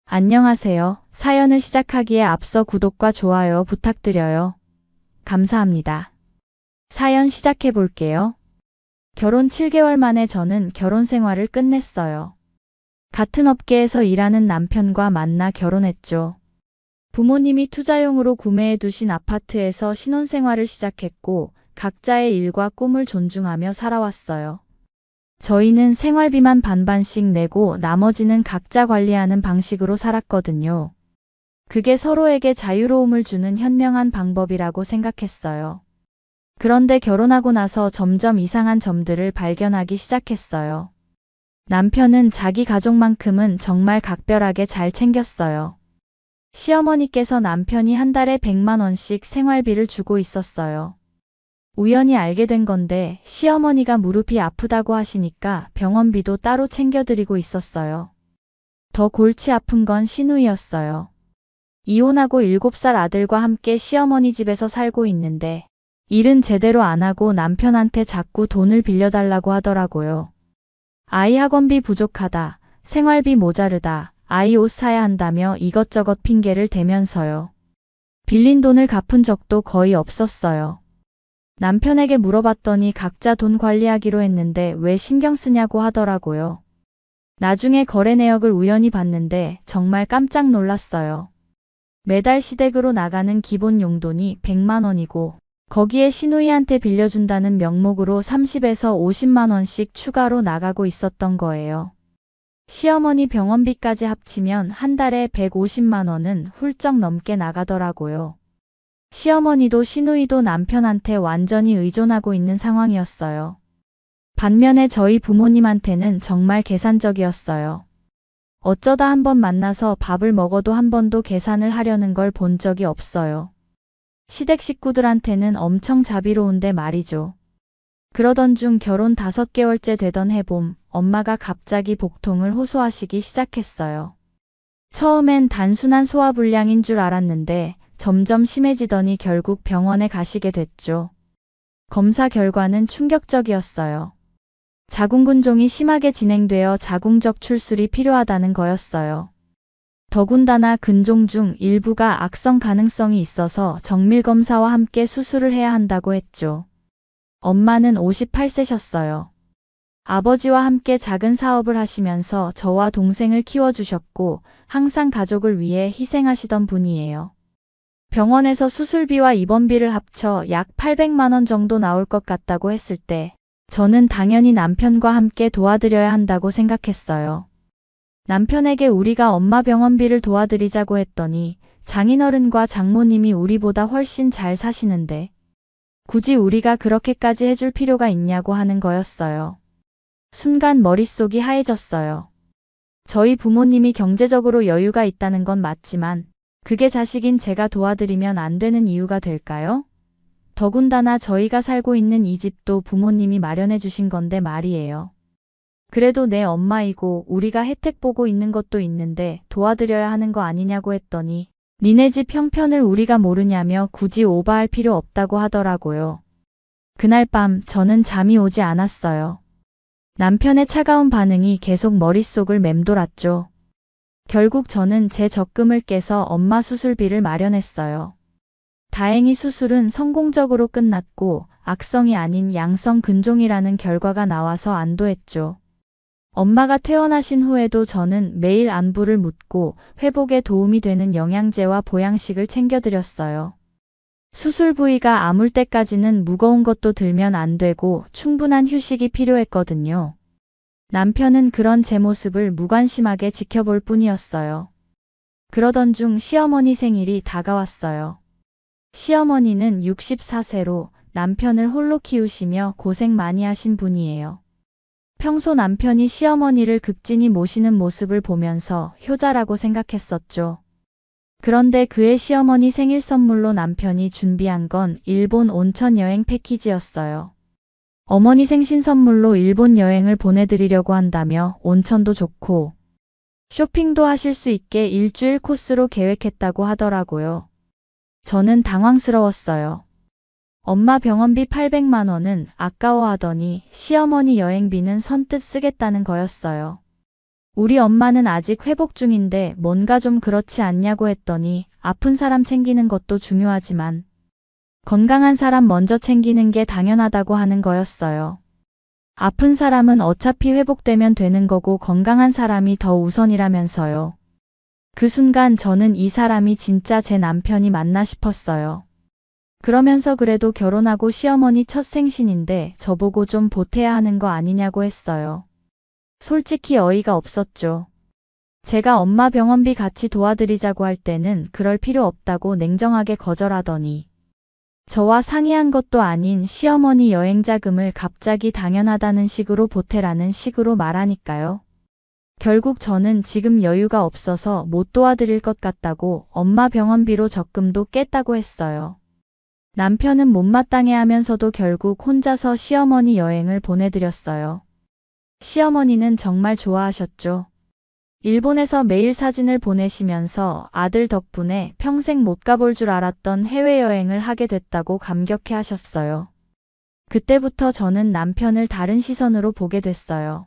안녕하세요. 사연을 시작하기에 앞서 구독과 좋아요 부탁드려요. 감사합니다. 사연 시작해 볼게요. 결혼 7개월 만에 저는 결혼 생활을 끝냈어요. 같은 업계에서 일하는 남편과 만나 결혼했죠. 부모님이 투자용으로 구매해 두신 아파트에서 신혼생활을 시작했고 각자의 일과 꿈을 존중하며 살아왔어요. 저희는 생활비만 반반씩 내고 나머지는 각자 관리하는 방식으로 살았거든요. 그게 서로에게 자유로움을 주는 현명한 방법이라고 생각했어요. 그런데 결혼하고 나서 점점 이상한 점들을 발견하기 시작했어요. 남편은 자기 가족만큼은 정말 각별하게 잘 챙겼어요. 시어머니께서 남편이 한 달에 100만 원씩 생활비를 주고 있었어요. 우연히 알게 된 건데 시어머니가 무릎이 아프다고 하시니까 병원비도 따로 챙겨드리고 있었어요. 더 골치 아픈 건 시누이였어요. 이혼하고 7살 아들과 함께 시어머니 집에서 살고 있는데 일은 제대로 안 하고 남편한테 자꾸 돈을 빌려달라고 하더라고요. 아이 학원비 부족하다, 생활비 모자르다, 아이 옷 사야 한다며 이것저것 핑계를 대면서요. 빌린 돈을 갚은 적도 거의 없었어요. 남편에게 물어봤더니 각자 돈 관리하기로 했는데 왜 신경 쓰냐고 하더라고요. 나중에 거래 내역을 우연히 봤는데 정말 깜짝 놀랐어요. 매달 시댁으로 나가는 기본 용돈이 100만 원이고 거기에 시누이한테 빌려준다는 명목으로 30에서 50만 원씩 추가로 나가고 있었던 거예요. 시어머니 병원비까지 합치면 한 달에 150만 원은 훌쩍 넘게 나가더라고요. 시어머니도 시누이도 남편한테 완전히 의존하고 있는 상황이었어요. 반면에 저희 부모님한테는 정말 계산적이었어요. 어쩌다 한번 만나서 밥을 먹어도 한 번도 계산을 하려는 걸 본 적이 없어요. 시댁 식구들한테는 엄청 자비로운데 말이죠. 그러던 중 결혼 5개월째 되던 해봄, 엄마가 갑자기 복통을 호소하시기 시작했어요. 처음엔 단순한 소화불량인 줄 알았는데 점점 심해지더니 결국 병원에 가시게 됐죠. 검사 결과는 충격적이었어요. 자궁근종이 심하게 진행되어 자궁적 출술이 필요하다는 거였어요. 더군다나 근종 중 일부가 악성 가능성이 있어서 정밀검사와 함께 수술을 해야 한다고 했죠. 엄마는 58세셨어요. 아버지와 함께 작은 사업을 하시면서 저와 동생을 키워주셨고 항상 가족을 위해 희생하시던 분이에요. 병원에서 수술비와 입원비를 합쳐 약 800만 원 정도 나올 것 같다고 했을 때 저는 당연히 남편과 함께 도와드려야 한다고 생각했어요. 남편에게 우리가 엄마 병원비를 도와드리자고 했더니 장인어른과 장모님이 우리보다 훨씬 잘 사시는데 굳이 우리가 그렇게까지 해줄 필요가 있냐고 하는 거였어요. 순간 머릿속이 하얘졌어요. 저희 부모님이 경제적으로 여유가 있다는 건 맞지만 그게 자식인 제가 도와드리면 안 되는 이유가 될까요? 더군다나 저희가 살고 있는 이 집도 부모님이 마련해 주신 건데 말이에요. 그래도 내 엄마이고 우리가 혜택 보고 있는 것도 있는데 도와드려야 하는 거 아니냐고 했더니 니네 집 형편을 우리가 모르냐며 굳이 오버할 필요 없다고 하더라고요. 그날 밤 저는 잠이 오지 않았어요. 남편의 차가운 반응이 계속 머릿속을 맴돌았죠. 결국 저는 제 적금을 깨서 엄마 수술비를 마련했어요. 다행히 수술은 성공적으로 끝났고 악성이 아닌 양성 근종이라는 결과가 나와서 안도했죠. 엄마가 퇴원하신 후에도 저는 매일 안부를 묻고 회복에 도움이 되는 영양제와 보양식을 챙겨드렸어요. 수술 부위가 아물 때까지는 무거운 것도 들면 안 되고 충분한 휴식이 필요했거든요. 남편은 그런 제 모습을 무관심하게 지켜볼 뿐이었어요. 그러던 중 시어머니 생일이 다가왔어요. 시어머니는 64세로 남편을 홀로 키우시며 고생 많이 하신 분이에요. 평소 남편이 시어머니를 극진히 모시는 모습을 보면서 효자라고 생각했었죠. 그런데 그의 시어머니 생일 선물로 남편이 준비한 건 일본 온천 여행 패키지였어요. 어머니 생신 선물로 일본 여행을 보내드리려고 한다며 온천도 좋고 쇼핑도 하실 수 있게 일주일 코스로 계획했다고 하더라고요. 저는 당황스러웠어요. 엄마 병원비 800만 원은 아까워하더니 시어머니 여행비는 선뜻 쓰겠다는 거였어요. 우리 엄마는 아직 회복 중인데 뭔가 좀 그렇지 않냐고 했더니 아픈 사람 챙기는 것도 중요하지만 건강한 사람 먼저 챙기는 게 당연하다고 하는 거였어요. 아픈 사람은 어차피 회복되면 되는 거고 건강한 사람이 더 우선이라면서요. 그 순간 저는 이 사람이 진짜 제 남편이 맞나 싶었어요. 그러면서 그래도 결혼하고 시어머니 첫 생신인데 저보고 좀 보태야 하는 거 아니냐고 했어요. 솔직히 어이가 없었죠. 제가 엄마 병원비 같이 도와드리자고 할 때는 그럴 필요 없다고 냉정하게 거절하더니 저와 상의한 것도 아닌 시어머니 여행 자금을 갑자기 당연하다는 식으로 보태라는 식으로 말하니까요. 결국 저는 지금 여유가 없어서 못 도와드릴 것 같다고 엄마 병원비로 적금도 깼다고 했어요. 남편은 못마땅해 하면서도 결국 혼자서 시어머니 여행을 보내드렸어요. 시어머니는 정말 좋아하셨죠. 일본에서 매일 사진을 보내시면서 아들 덕분에 평생 못 가볼 줄 알았던 해외여행을 하게 됐다고 감격해 하셨어요. 그때부터 저는 남편을 다른 시선으로 보게 됐어요.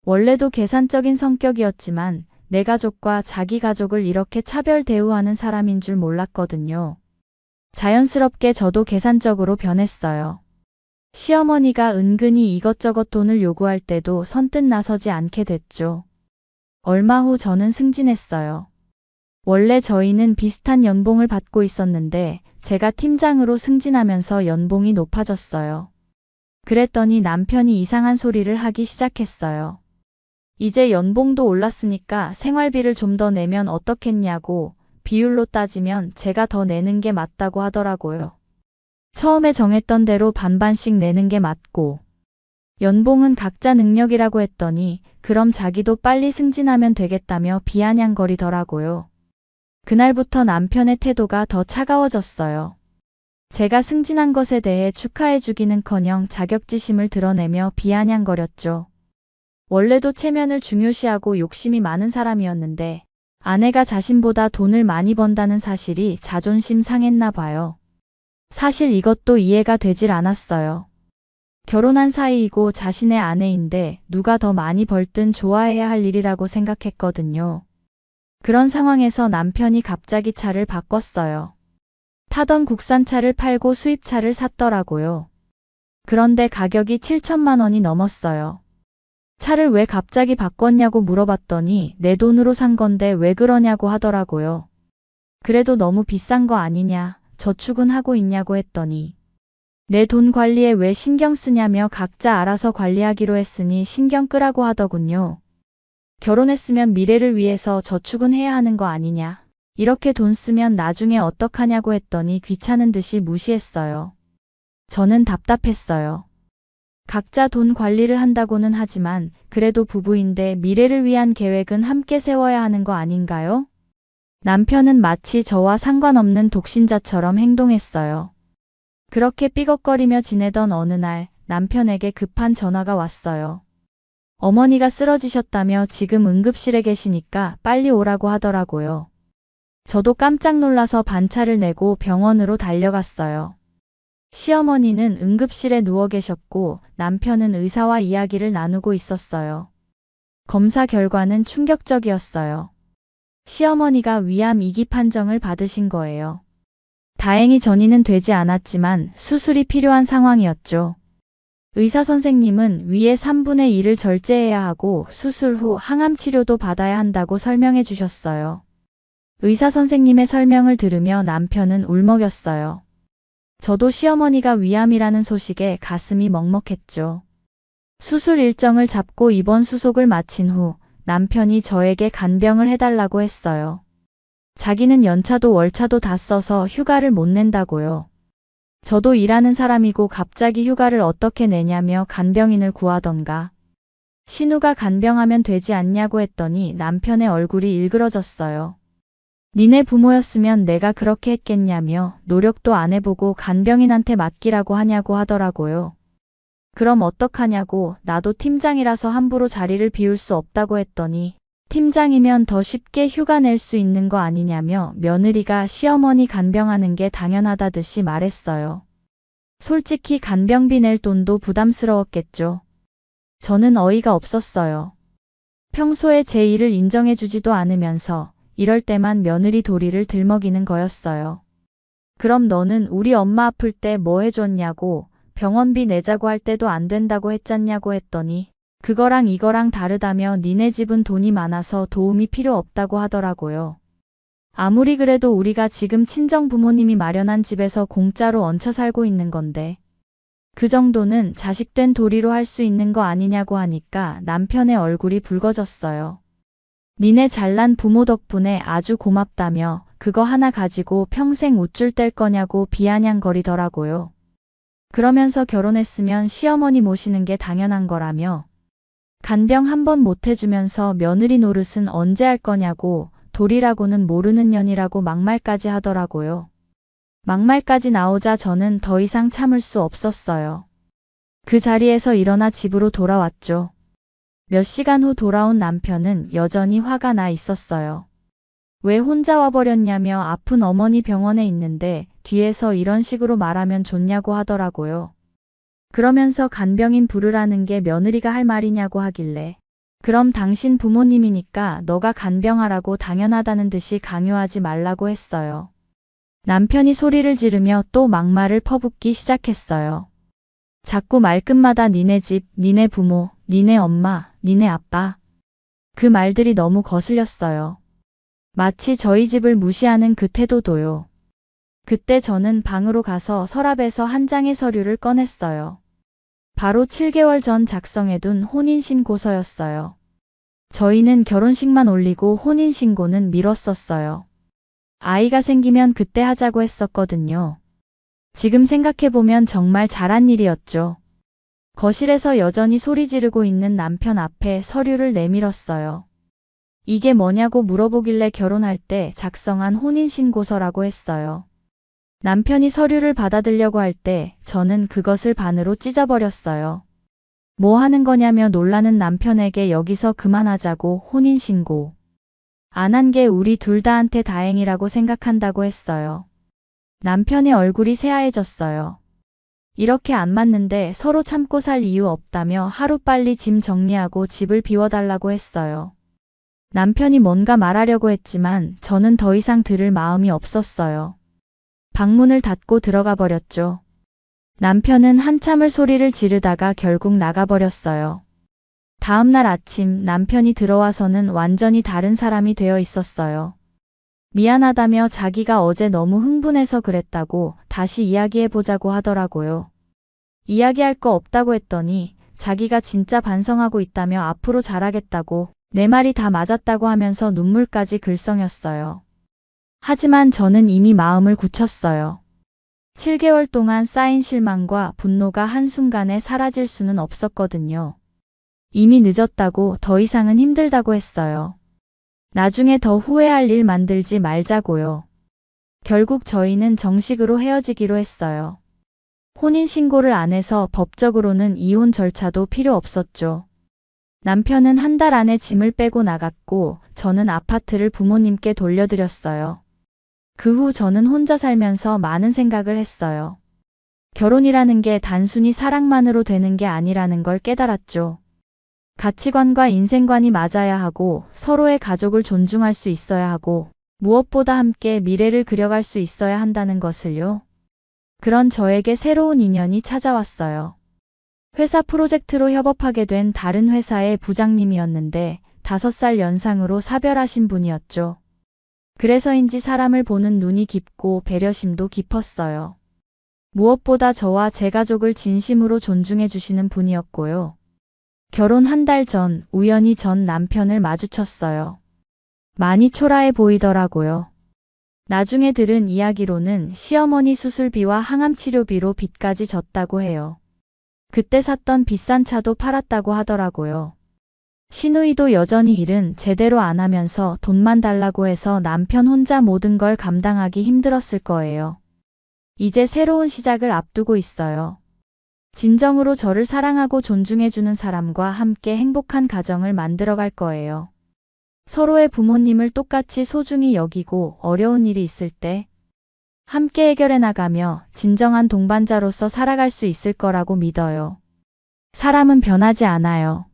원래도 계산적인 성격이었지만 내 가족과 자기 가족을 이렇게 차별 대우하는 사람인 줄 몰랐거든요. 자연스럽게 저도 계산적으로 변했어요. 시어머니가 은근히 이것저것 돈을 요구할 때도 선뜻 나서지 않게 됐죠. 얼마 후 저는 승진했어요. 원래 저희는 비슷한 연봉을 받고 있었는데 제가 팀장으로 승진하면서 연봉이 높아졌어요. 그랬더니 남편이 이상한 소리를 하기 시작했어요. 이제 연봉도 올랐으니까 생활비를 좀 더 내면 어떻겠냐고, 비율로 따지면 제가 더 내는 게 맞다고 하더라고요. 처음에 정했던 대로 반반씩 내는 게 맞고 연봉은 각자 능력이라고 했더니 그럼 자기도 빨리 승진하면 되겠다며 비아냥거리더라고요. 그날부터 남편의 태도가 더 차가워졌어요. 제가 승진한 것에 대해 축하해주기는커녕 자격지심을 드러내며 비아냥거렸죠. 원래도 체면을 중요시하고 욕심이 많은 사람이었는데 아내가 자신보다 돈을 많이 번다는 사실이 자존심 상했나 봐요. 사실 이것도 이해가 되질 않았어요. 결혼한 사이이고 자신의 아내인데 누가 더 많이 벌든 좋아해야 할 일이라고 생각했거든요. 그런 상황에서 남편이 갑자기 차를 바꿨어요. 타던 국산차를 팔고 수입차를 샀더라고요. 그런데 가격이 7천만 원이 넘었어요. 차를 왜 갑자기 바꿨냐고 물어봤더니 내 돈으로 산 건데 왜 그러냐고 하더라고요. 그래도 너무 비싼 거 아니냐, 저축은 하고 있냐고 했더니 내 돈 관리에 왜 신경 쓰냐며 각자 알아서 관리하기로 했으니 신경 끄라고 하더군요. 결혼했으면 미래를 위해서 저축은 해야 하는 거 아니냐. 이렇게 돈 쓰면 나중에 어떡하냐고 했더니 귀찮은 듯이 무시했어요. 저는 답답했어요. 각자 돈 관리를 한다고는 하지만 그래도 부부인데 미래를 위한 계획은 함께 세워야 하는 거 아닌가요? 남편은 마치 저와 상관없는 독신자처럼 행동했어요. 그렇게 삐걱거리며 지내던 어느 날 남편에게 급한 전화가 왔어요. 어머니가 쓰러지셨다며 지금 응급실에 계시니까 빨리 오라고 하더라고요. 저도 깜짝 놀라서 반차를 내고 병원으로 달려갔어요. 시어머니는 응급실에 누워 계셨고 남편은 의사와 이야기를 나누고 있었어요. 검사 결과는 충격적이었어요. 시어머니가 위암 2기 판정을 받으신 거예요. 다행히 전이는 되지 않았지만 수술이 필요한 상황이었죠. 의사 선생님은 위의 3분의 1을 절제해야 하고 수술 후 항암 치료도 받아야 한다고 설명해 주셨어요. 의사 선생님의 설명을 들으며 남편은 울먹였어요. 저도 시어머니가 위암이라는 소식에 가슴이 먹먹했죠. 수술 일정을 잡고 입원 수속을 마친 후 남편이 저에게 간병을 해달라고 했어요. 자기는 연차도 월차도 다 써서 휴가를 못 낸다고요. 저도 일하는 사람이고 갑자기 휴가를 어떻게 내냐며 간병인을 구하던가. 신우가 간병하면 되지 않냐고 했더니 남편의 얼굴이 일그러졌어요. 니네 부모였으면 내가 그렇게 했겠냐며 노력도 안 해보고 간병인한테 맡기라고 하냐고 하더라고요. 그럼 어떡하냐고 나도 팀장이라서 함부로 자리를 비울 수 없다고 했더니 팀장이면 더 쉽게 휴가 낼 수 있는 거 아니냐며 며느리가 시어머니 간병하는 게 당연하다듯이 말했어요. 솔직히 간병비 낼 돈도 부담스러웠겠죠. 저는 어이가 없었어요. 평소에 제 일을 인정해주지도 않으면서 이럴 때만 며느리 도리를 들먹이는 거였어요. 그럼 너는 우리 엄마 아플 때 뭐 해줬냐고, 병원비 내자고 할 때도 안 된다고 했잖냐고 했더니 그거랑 이거랑 다르다며 니네 집은 돈이 많아서 도움이 필요 없다고 하더라고요. 아무리 그래도 우리가 지금 친정 부모님이 마련한 집에서 공짜로 얹혀 살고 있는 건데 그 정도는 자식된 도리로 할 수 있는 거 아니냐고 하니까 남편의 얼굴이 붉어졌어요. 니네 잘난 부모 덕분에 아주 고맙다며 그거 하나 가지고 평생 우쭐 뗄 거냐고 비아냥거리더라고요. 그러면서 결혼했으면 시어머니 모시는 게 당연한 거라며 간병 한 번 못 해주면서 며느리 노릇은 언제 할 거냐고 도리라고는 모르는 년이라고 막말까지 하더라고요. 막말까지 나오자 저는 더 이상 참을 수 없었어요. 그 자리에서 일어나 집으로 돌아왔죠. 몇 시간 후 돌아온 남편은 여전히 화가 나 있었어요. 왜 혼자 와버렸냐며 아픈 어머니 병원에 있는데 뒤에서 이런 식으로 말하면 좋냐고 하더라고요. 그러면서 간병인 부르라는 게 며느리가 할 말이냐고 하길래 그럼 당신 부모님이니까 너가 간병하라고 당연하다는 듯이 강요하지 말라고 했어요. 남편이 소리를 지르며 또 막말을 퍼붓기 시작했어요. 자꾸 말끝마다 니네 집, 니네 부모, 니네 엄마, 니네 아빠. 그 말들이 너무 거슬렸어요. 마치 저희 집을 무시하는 그 태도도요. 그때 저는 방으로 가서 서랍에서 한 장의 서류를 꺼냈어요. 바로 7개월 전 작성해둔 혼인신고서였어요. 저희는 결혼식만 올리고 혼인신고는 미뤘었어요. 아이가 생기면 그때 하자고 했었거든요. 지금 생각해보면 정말 잘한 일이었죠. 거실에서 여전히 소리 지르고 있는 남편 앞에 서류를 내밀었어요. 이게 뭐냐고 물어보길래 결혼할 때 작성한 혼인신고서라고 했어요. 남편이 서류를 받아들려고 할 때 저는 그것을 반으로 찢어버렸어요. 뭐 하는 거냐며 놀라는 남편에게 여기서 그만하자고 혼인신고. 안 한 게 우리 둘 다한테 다행이라고 생각한다고 했어요. 남편의 얼굴이 새하얘졌어요. 이렇게 안 맞는데 서로 참고 살 이유 없다며 하루빨리 짐 정리하고 집을 비워달라고 했어요. 남편이 뭔가 말하려고 했지만 저는 더 이상 들을 마음이 없었어요. 방문을 닫고 들어가 버렸죠. 남편은 한참을 소리를 지르다가 결국 나가버렸어요. 다음 날 아침 남편이 들어와서는 완전히 다른 사람이 되어 있었어요. 미안하다며 자기가 어제 너무 흥분해서 그랬다고 다시 이야기해보자고 하더라고요. 이야기할 거 없다고 했더니 자기가 진짜 반성하고 있다며 앞으로 잘하겠다고 내 말이 다 맞았다고 하면서 눈물까지 글썽였어요. 하지만 저는 이미 마음을 굳혔어요. 7개월 동안 쌓인 실망과 분노가 한순간에 사라질 수는 없었거든요. 이미 늦었다고 더 이상은 힘들다고 했어요. 나중에 더 후회할 일 만들지 말자고요. 결국 저희는 정식으로 헤어지기로 했어요. 혼인신고를 안 해서 법적으로는 이혼 절차도 필요 없었죠. 남편은 한 달 안에 짐을 빼고 나갔고 저는 아파트를 부모님께 돌려드렸어요. 그 후 저는 혼자 살면서 많은 생각을 했어요. 결혼이라는 게 단순히 사랑만으로 되는 게 아니라는 걸 깨달았죠. 가치관과 인생관이 맞아야 하고 서로의 가족을 존중할 수 있어야 하고 무엇보다 함께 미래를 그려갈 수 있어야 한다는 것을요. 그런 저에게 새로운 인연이 찾아왔어요. 회사 프로젝트로 협업하게 된 다른 회사의 부장님이었는데 5살 연상으로 사별하신 분이었죠. 그래서인지 사람을 보는 눈이 깊고 배려심도 깊었어요. 무엇보다 저와 제 가족을 진심으로 존중해 주시는 분이었고요. 결혼 한 달 전 우연히 전 남편을 마주쳤어요. 많이 초라해 보이더라고요. 나중에 들은 이야기로는 시어머니 수술비와 항암치료비로 빚까지 졌다고 해요. 그때 샀던 비싼 차도 팔았다고 하더라고요. 시누이도 여전히 일은 제대로 안 하면서 돈만 달라고 해서 남편 혼자 모든 걸 감당하기 힘들었을 거예요. 이제 새로운 시작을 앞두고 있어요. 진정으로 저를 사랑하고 존중해주는 사람과 함께 행복한 가정을 만들어갈 거예요. 서로의 부모님을 똑같이 소중히 여기고 어려운 일이 있을 때 함께 해결해 나가며 진정한 동반자로서 살아갈 수 있을 거라고 믿어요. 사람은 변하지 않아요.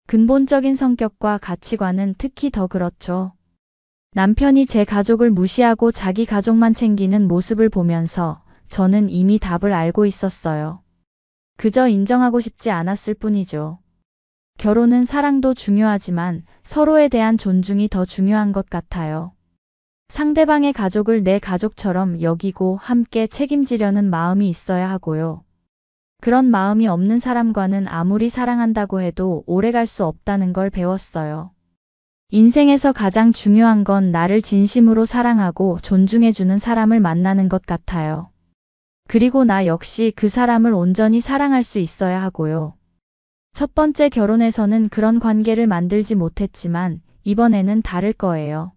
근본적인 성격과 가치관은 특히 더 그렇죠. 남편이 제 가족을 무시하고 자기 가족만 챙기는 모습을 보면서 저는 이미 답을 알고 있었어요. 그저 인정하고 싶지 않았을 뿐이죠. 결혼은 사랑도 중요하지만 서로에 대한 존중이 더 중요한 것 같아요. 상대방의 가족을 내 가족처럼 여기고 함께 책임지려는 마음이 있어야 하고요. 그런 마음이 없는 사람과는 아무리 사랑한다고 해도 오래 갈 수 없다는 걸 배웠어요. 인생에서 가장 중요한 건 나를 진심으로 사랑하고 존중해주는 사람을 만나는 것 같아요. 그리고 나 역시 그 사람을 온전히 사랑할 수 있어야 하고요. 첫 번째 결혼에서는 그런 관계를 만들지 못했지만 이번에는 다를 거예요.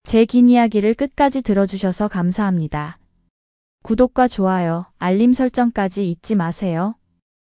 제 긴 이야기를 끝까지 들어주셔서 감사합니다. 구독과 좋아요, 알림 설정까지 잊지 마세요.